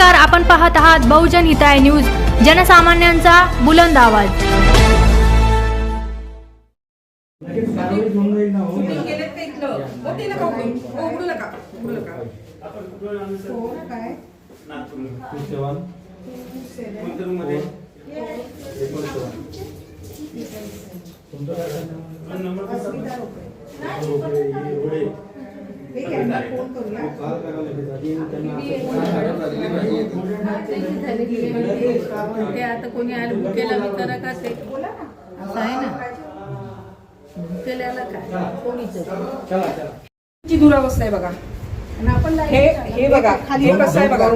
नमस्कार, आपण पाहत आहात बहुजन हिताय न्यूज, जनसामान्यांचा बुलंद आवाज। आता कोणी आलं भुकेला विचारा का ते असं आहे ना, भुकेल्याला काय कोणीच दुरावस्था आहे बघा। हे बघा, हे कसं आहे बघा,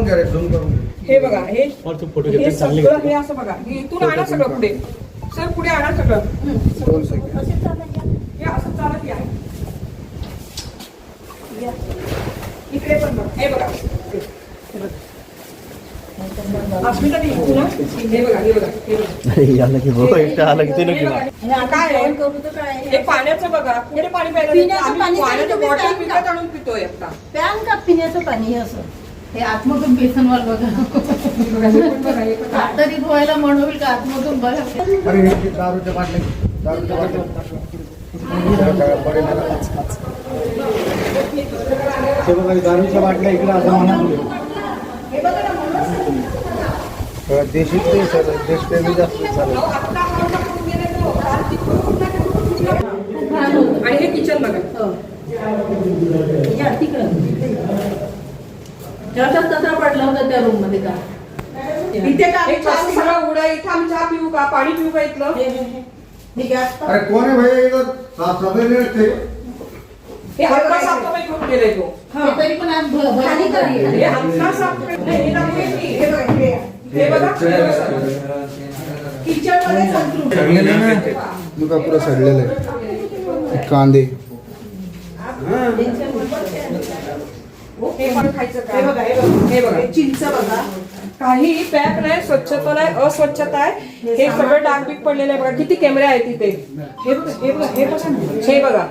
हे बघा, हे सगळं हे असं बघा, हे इथून आणा सगळं पुढे, सर पुढे आणा सगळं, हे असं चालत आहे। इकडे पण बघा, हे बघा, अस्मिता दी इथून हे बघा, हे बघा, हे बघा, अरे याला की बाबा एकटा आला की ते नक्की काय आहे हे पाण्याचं बघा, कुठे पाणी प्यायला पाण्याचं बॉटल विकत आणून पितोय आता, प्यान का पिण्याचं पाणी असं हे आतमधून बेसनवाल बघा, तरी धुवायला मन होईल का आतमधून बघा। दारूच्या बाटल्या दारूच्या बाटल्या इकडे असं म्हणा देशी देशप्रेमी जास्त चालेल। आणि हे किचन बघा, कचरा पडला होता त्या रूम मध्ये का इथे सगळं उडा, इथं आम्ही चहा पिऊ का, पाणी पिऊ का इथलं? अरे कोण आहे भाई इधर साफ-सफाई नहीं रखते, हे हलका साफसफाई करून गेले तो, तरी पण आज भरणी करी हे हलका साफ हे दाखवे की, हे बघा, हे बघा किचन मध्ये संतृप्त मुका पूरा सडलेला आहे, कांदे हे पण खायचं का? हे बघा, हे बघा, हे चिंच बघा, काही पॅक नाही, स्वच्छता नाही, अस्वच्छता आहे, हे सगळं डागबीग पडलेलं आहे बघा, किती कॅमेरे आहेत तिथे, हे बघा, हे बघा, हे बघा, हे बघा,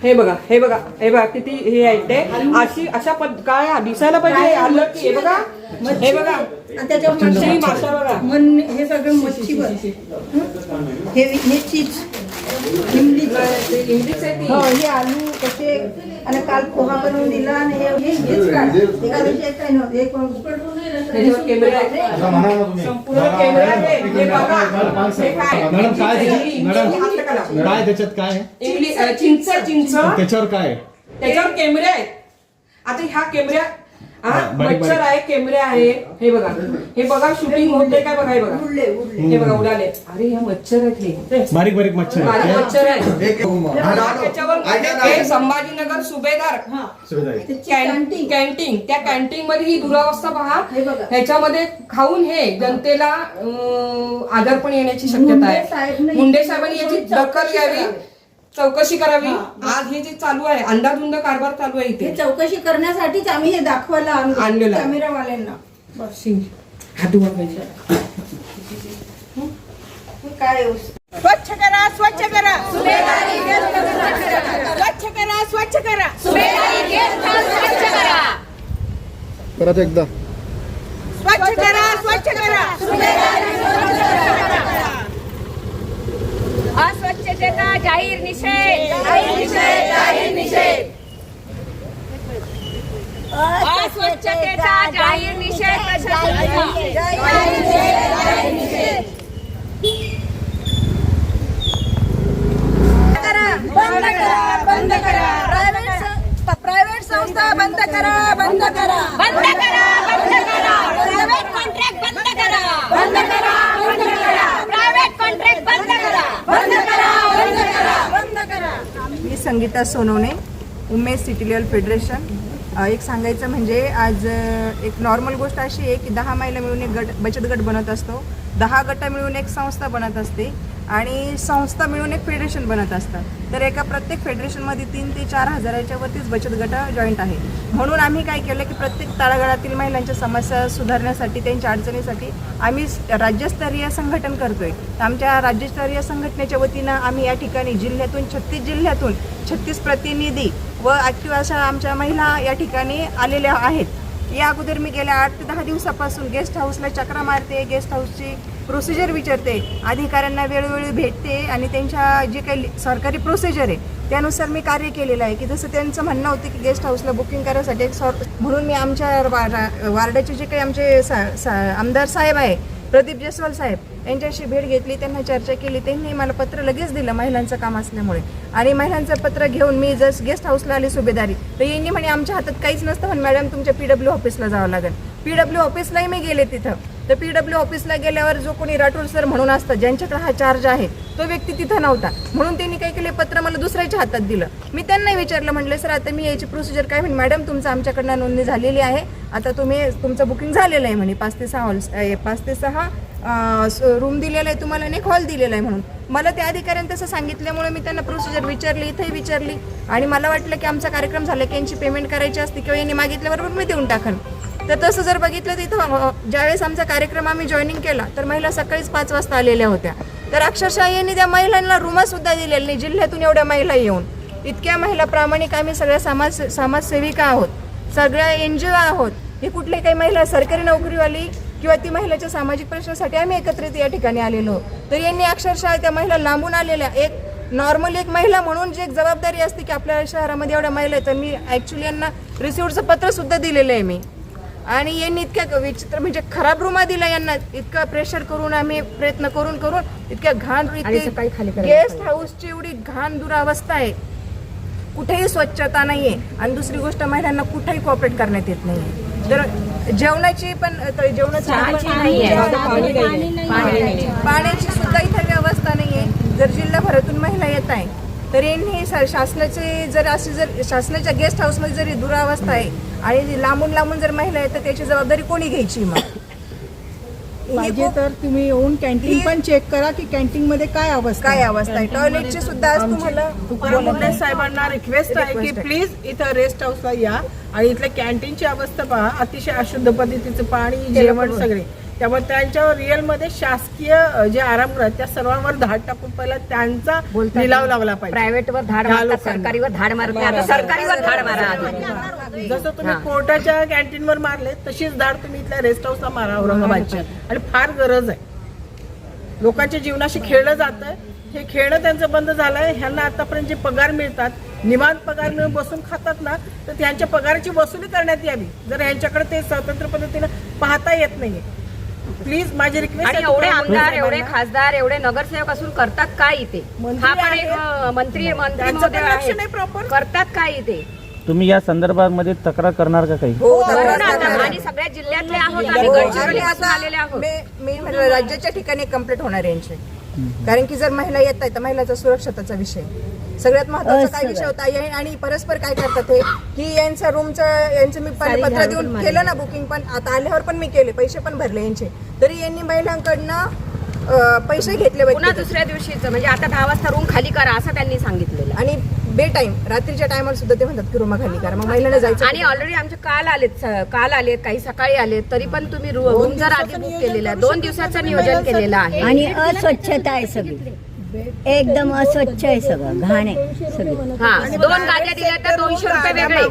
हे बघा, हे बघा, हे बघा किती हे आहे ते, अशी अशा काय दिसायला पाहिजे, आलं की हे बघा, हे बघा, त्याच्यावर मासा बघा, हे सगळं मच्छीवर हे चीज इमलीच आहे ती, हे आलू कसे आणि काल पोहा बनवून दिला आणि हेच काय एका दिवशी काय नव्हतं, एक त्याच्यावर कॅमेरा आहे, संपूर्ण कॅमेरा आहे, हे बघा, हे काय काय त्याच्यात काय आहे? इमली चिंच त्याच्यावर काय आहे? त्याच्यावर कॅमेरे आहेत। आता ह्या कॅमेऱ्या मच्छर आहे, कॅमेरे आहे, हे बघा, हे बघा शूटिंग होते काय बघा, हे बघा, हे बघा उडाले, अरे ह्या मच्छर आहेत, हे बारीक बारीक मच्छर बारीक मच्छर आहे, त्याच्यावर हे संभाजीनगर सुभेदार कॅन्टीन, त्या कॅन्टीन मध्ये ही दुरावस्था पहा, ह्याच्यामध्ये खाऊन हे जनतेला आजारपण येण्याची शक्यता आहे। मुंडे साहेबांनी याची दखल घ्यावी, चौकशी करावी। आज हे जे चालू आहे अंधाधुंद कारभार चालू आहे इथे, चौकशी करण्यासाठीच आम्ही हे दाखवायला आणलेलं कॅमेरावाल्यांना हात धुवा पाहिजे, काय स्वच्छ करा, स्वच्छ करा, सुभेदारी स्वच्छ करा, स्वच्छ करा, सुभेदारी स्वच्छ करा, परत एकदा स्वच्छ करा, स्वच्छ करा, सुभेदारी स्वच्छ करा, अस्वच्छतेचा जाहीर निषेध, अस्वच्छतेचा जाहीर निषेध, बंद करा, प्रायव्हेट संस्था बंद करा, बंद करा, बंद करा, बंद करा, प्रायव्हेट कॉन्ट्रॅक्ट बंद करा, बंद करा, बंद करा, प्रायव्हेट कॉन्ट्रॅक्ट बंद करा, बंद करा, बंद करा, बंद करा। मी Sangeeta Sonawane, Umesh city level federation. एक सांगायचं म्हणजे आज एक नॉर्मल गोष्ट अशी आहे की 10 महिला मिळून एक गट बचत गट बनत असतो, 10 गट मिळून एक संस्था बनत असते आणि संस्था मिळून एक फेडरेशन बनत असतात। तर एका प्रत्येक फेडरेशनमध्ये 3 ते 4 हजाराच्या वरतीच बचत गट जॉईंट आहे। म्हणून आम्ही काय केलं की प्रत्येक तळागाळातील महिलांच्या समस्या सुधारण्यासाठी, त्यांच्या अडचणीसाठी आम्ही राज्यस्तरीय संघटन करतोय। आमच्या राज्यस्तरीय संघटनेच्या वतीनं आम्ही या ठिकाणी जिल्ह्यातून 36 जिल्ह्यातून 36 प्रतिनिधी व ॲक्टिव्ह अशा आमच्या महिला या ठिकाणी आलेल्या आहेत। या अगोदर मी गेल्या 8 ते 10 दिवसापासून गेस्ट हाऊसला चक्रा मारते, गेस्ट हाऊसची प्रोसिजर विचारते, अधिकाऱ्यांना वेळोवेळी भेटते आणि त्यांच्या जे काही सरकारी प्रोसिजर आहे त्यानुसार मी कार्य केलेलं आहे. की जसं त्यांचं म्हणणं होतं की गेस्ट हाऊसला बुकिंग करायसाठी एक म्हणून मी आमच्या वार्डाचे जे काही आमचे आमदार साहेब आहे प्रदीप जयस्वाल साहेब यांच्याशी भेट घेतली, त्यांना चर्चा केली. त्यांनी मला पत्र लगेच दिलं महिलांचं काम असल्यामुळे. आणि महिलांचं पत्र घेऊन मी जस्ट गेस्ट हाऊसला आली सुभेदारी, तर यांनी म्हणे आमच्या हातात काहीच नसतं म्हणे मॅडम, तुमच्या PW ऑफिसला जावं लागेल. PW ऑफिसलाही मी गेले तिथं. तर PW ऑफिसला गेल्यावर जो कोणी राठोड सर म्हणून असतं ज्यांच्याकडे हा चार्ज आहे तो व्यक्ती तिथं नव्हता. म्हणून त्यांनी काय केले, पत्र मला दुसऱ्याच्या हातात दिलं. मी त्यांना विचारलं, म्हटलं सर आता मी याची प्रोसिजर काय? म्हणे मॅडम तुमचं आमच्याकडनं नोंदणी झालेली आहे, आता तुमचं बुकिंग झालेलं आहे म्हणे. 5 ते 6 रूम दिलेला आहे तुम्हाला आणि एक हॉल दिलेला आहे म्हणून. मला त्या अधिकाऱ्यांनी तसं सांगितल्यामुळे मी त्यांना प्रोसिजर विचारली, इथंही विचारली. आणि मला वाटलं की आमचा कार्यक्रम झाला की यांची पेमेंट करायची असते किंवा यांनी मागितल्याबरोबर मी देऊन टाकन. तर तसं जर बघितलं तर इथं ज्यावेळेस आमचा कार्यक्रम आम्ही जॉईनिंग केला तर महिला सकाळीच 5 वाजता आलेल्या होत्या. तर अक्षरशः यांनी त्या महिलांना रूमसुद्धा दिलेल्या नाही. जिल्ह्यातून एवढ्या महिला येऊन, इतक्या महिला प्रामाणिक, आम्ही सगळ्या समाजसेविका आहोत, सगळ्या NGO आहोत. ही कुठली काही महिला सरकारी नोकरीवाली किंवा ती महिलाच्या सामाजिक प्रश्नासाठी आम्ही एकत्रित या ठिकाणी आलेलो. तर यांनी अक्षरशः त्या महिला लांबून आलेल्या, एक नॉर्मली एक महिला म्हणून जी एक जबाबदारी असते की आपल्या शहरामध्ये एवढ्या महिला आहेत, तर मी ॲक्च्युली यांना रिसिव्हचं पत्र सुद्धा दिलेलं आहे मी. आणि यांनी इतक्या विचित्र म्हणजे खराब रूमा दिला यांना, इतकं प्रेशर करून आम्ही प्रयत्न करून इतक्या घाण गेस्ट हाऊसची एवढी घाण दुरावस्था आहे, कुठेही स्वच्छता नाहीये. आणि दुसरी गोष्ट महिलांना कुठेही कॉपरेट करण्यात येत नाहीये. तर जेवणाची पाण्याची सुद्धा इथे व्यवस्था नाहीये. जर जिल्हाभरातून महिला येत आहे तर यांनी शासनाचे जर शासनाच्या गेस्ट हाऊसमध्ये जरी दुरावस्था आहे आणि लांबून जर महिला येतात त्याची जबाबदारी कोणी घ्यायची? मग पाहिजे तर तुम्ही येऊन कॅन्टीन पण चेक करा की कॅन्टीन मध्ये काय अवस्था आहे. टॉयलेटची सुद्धा आज तुम्हाला मुंडे साहेबांना रिक्वेस्ट आहे की प्लीज इथं रेस्ट हाऊसला या आणि इथल्या कॅन्टीनची अवस्था पहा. अतिशय अशुद्ध पद्धतीचं पाणी, जेवण सगळे. त्यामुळे त्यांच्यावर रिअलमध्ये शासकीय जे आरामगृह त्या सर्वांवर धाड टाकून पहिला त्यांचा लिलाव लावला पाहिजे. प्रायव्हेटवर धाड मारतात, सरकारीवर धाड मारतात, आता सरकारीवर धाड मारा. जसं तुम्ही कोर्टाच्या कॅन्टीनवर मारले तशीच धाड तुम्ही इथल्या रेस्ट हाऊसला मारा औरंगाबादच्या. आणि फार गरज आहे. लोकांच्या जीवनाशी खेळलं जातं. हे खेळणं त्यांचं बंद झालंय. ह्यांना आतापर्यंत जे पगार मिळतात, निवांत पगार मिळून बसून खातात ना, तर त्यांच्या पगाराची वसुली करण्यात यावी. जर यांच्याकडे ते स्वतंत्र पद्धतीने पाहता येत नाहीये. प्लीज माझी रिक्वेस्ट. आणि एवढे आमदार, एवढे खासदार, एवढे नगरसेवक असून करतात काय इथे? हा पण एक मंत्री महोदय आहे, करतात काय इथे? तुम्ही या संदर्भामध्ये तक्रार करणार का काही? आणि सगळ्या जिल्ह्यातले आहोत, आम्ही गडचिरोलीपासून आलेले आहोत. मी राज्याच्या ठिकाणी कंप्लीट होणार आहे यांची. कारण की जर महिला येत आहे तर महिलाचा सुरक्षतेचा विषय सगळ्यात महत्वाचा काय विषय होता. आणि परस्पर काय करतात हे की यांचं मी पत्र देऊन केलं ना बुकिंग, पण आता आल्यावर पण मी केले, पैसे पण भरले यांचे, तरी यांनी महिलांकडनं पैसे घेतले. पुन्हा दुसऱ्या दिवशीच म्हणजे आता 10 वाजता रूम खाली करा असं त्यांनी सांगितलेलं. आणि बे टाइम रात्रीच्या टायमाला सुद्धा ते म्हणतात की रूम खाली करा. मग महिलांना जायचं. आणि ऑलरेडी आमचे काल आलेत, काही सकाळी आलेत, तरी पण तुम्ही रूम जर आधी बुक केलेला आहे, 2 दिवसाचं नियोजन केलेलं आहे. आणि अस्वच्छता आहे सगळी, एकदम अस्वच्छ आहे सगळं, घाण आहे सगळं. हा, 2 गाद्या दिल्या तर 200 रुपये वेगळे,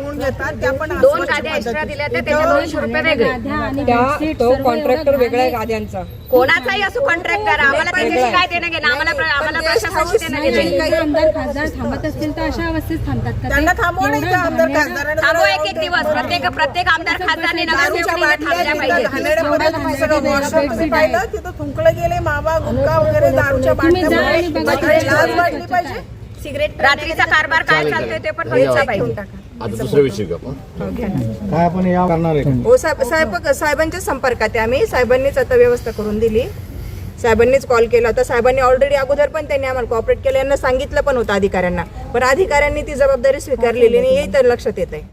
2 गाद्या एक्स्ट्रा दिल्या तर त्याचे 200 रुपये वेगळे. तो कॉन्ट्रॅक्टर वेगळा आहे गाद्यांचा. कोणाचाही असो कॉन्ट्रॅक्टर, आम्हाला त्याच्याशी काय देणं घेणं, आम्हाला प्रशासनाशी देणं घेणं. आमदार खासदार थांबत असतील तर अशा अवस्थेत थांबतात का? त्यांना थांबवा नाही का आमदार खासदार? थांबो एक दिवस. प्रत्येक आमदार खासदारने नगरसेवकांनी थांबल्या पाहिजे. पाहिलं तिथं थुंकलं गेले मावा, गुटखा वगैरे, दारूच्या बाटल्या वाटली पाहिजे. सिगरेट, रात्रीचा कारभार काय चालतोय ते पण बघितलं पाहिजे. आता दुसरा विषय का काय आपण या करणार आहे? हो साहेबांच्या संपर्कात आहे आम्ही. साहेबांनीच आता व्यवस्था करून दिली. साहेबांनीच कॉल केला होता. साहेबांनी ऑलरेडी अगोदर पण त्यांनी आम्हाला कॉपरेट केलं, यांना सांगितलं पण होतं अधिकाऱ्यांना, पण अधिकाऱ्यांनी ती जबाबदारी स्वीकारलेली नाही, हे तर लक्षात येत आहे.